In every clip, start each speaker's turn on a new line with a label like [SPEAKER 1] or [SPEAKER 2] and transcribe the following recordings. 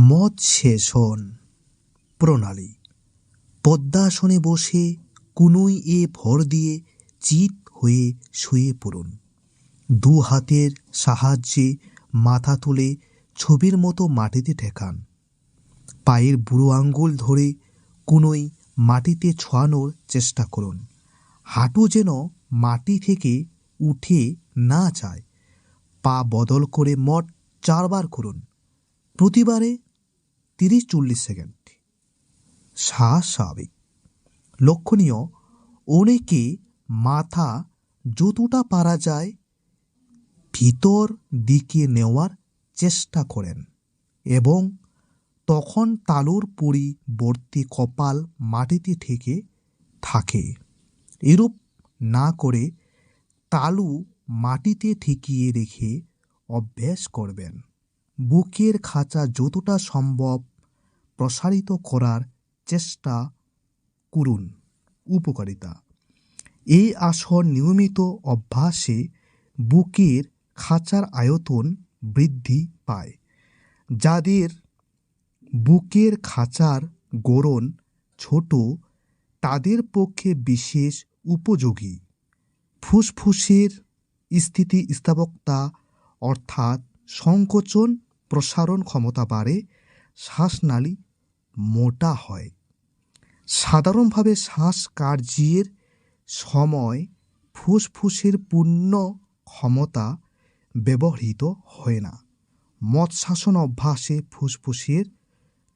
[SPEAKER 1] মৎস্যেষণ প্রণালী। পদ্মাসনে বসে কুনুই ভর দিয়ে চিত হয়ে শুয়ে পড়ুন। দু হাতের সাহায্যে মাথা তুলে ছবির মতো মাটিতে ঠেকান। পায়ের বুড়ো আঙ্গুল ধরে কুনুই মাটিতে ছোঁয়ানোর চেষ্টা করুন। হাঁটু যেন মাটি থেকে উঠে না যায়। পা বদল করে মোট 4 বার করুন, প্রতিবারে 30-40 সেকেন্ড। শ্বাস স্বাভাবিক। লক্ষণীয়, অনেকে মাথা যতটা পারা যায় ভিতর দিকে নেওয়ার চেষ্টা করেন এবং তখন তালুর পরিবর্তে কপাল মাটিতে ঠেকে থাকে। এরূপ না করে তালু মাটিতে ঠেকিয়ে রেখে অভ্যাস করবেন। বুকের খাঁচা যতটা সম্ভব প্রসারিত করার চেষ্টা করুন। উপকারিতা: এই আসন নিয়মিত অভ্যাসে বুকের খাঁচার আয়তন বৃদ্ধি পায়। যাদের বুকের খাঁচার গড়ন ছোট তাদের পক্ষে বিশেষ উপযোগী। ফুসফুসের স্থিতিস্থাপকতা অর্থাৎ সংকোচন প্রসারণ ক্ষমতা বাড়ে, শ্বাসনালী মোটা হয়। সাধারণভাবে শ্বাসকার্যের সময় ফুসফুসের পূর্ণ ক্ষমতা ব্যবহৃত হয় না। মৎস্যাসন অভ্যাসে ফুসফুসের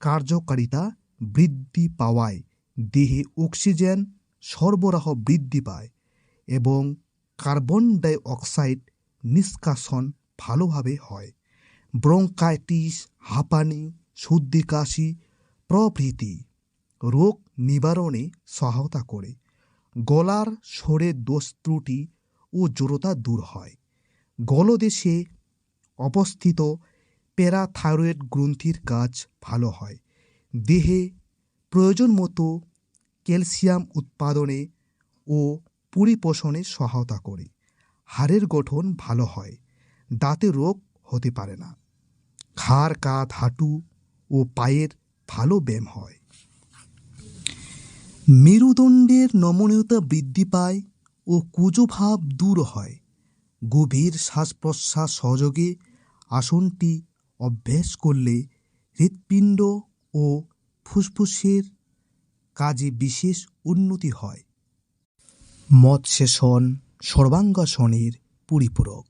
[SPEAKER 1] কার্যকারিতা বৃদ্ধি পাওয়ায় দেহে অক্সিজেন সরবরাহ বৃদ্ধি পায় এবং কার্বন ডাই অক্সাইড নিষ্কাশন ভালোভাবে হয়। ব্রঙ্কাইটিস, হাঁপানি, সর্দি কাশি প্রভৃতি রোগ নিবারণে সহায়তা করে। গলার স্বরের দোষ ত্রুটি ও জড়তা দূর হয়। গলদেশে অবস্থিত প্যারাথাইরয়েড গ্রন্থির কাজ ভালো হয়। দেহে প্রয়োজন মতো ক্যালসিয়াম উৎপাদনে ও পরিপোষণে সহায়তা করে। হাড়ের গঠন ভালো হয়। দাঁতের রোগ হতে পারে না। ঘাড়, কাঁধ, হাঁটু ও পায়ের ভালো ব্যায়াম হয়। মেরুদণ্ডের নমনীয়তা বৃদ্ধি পায় ও কুজভাব দূর হয়। গভীর শ্বাস প্রশ্বাস সহযোগে আসনটি অভ্যাস করলে হৃৎপিণ্ড ও ফুসফুসের কাজে বিশেষ উন্নতি হয়। মৎস্যেষণ সর্বাঙ্গাসনের পরিপূরক।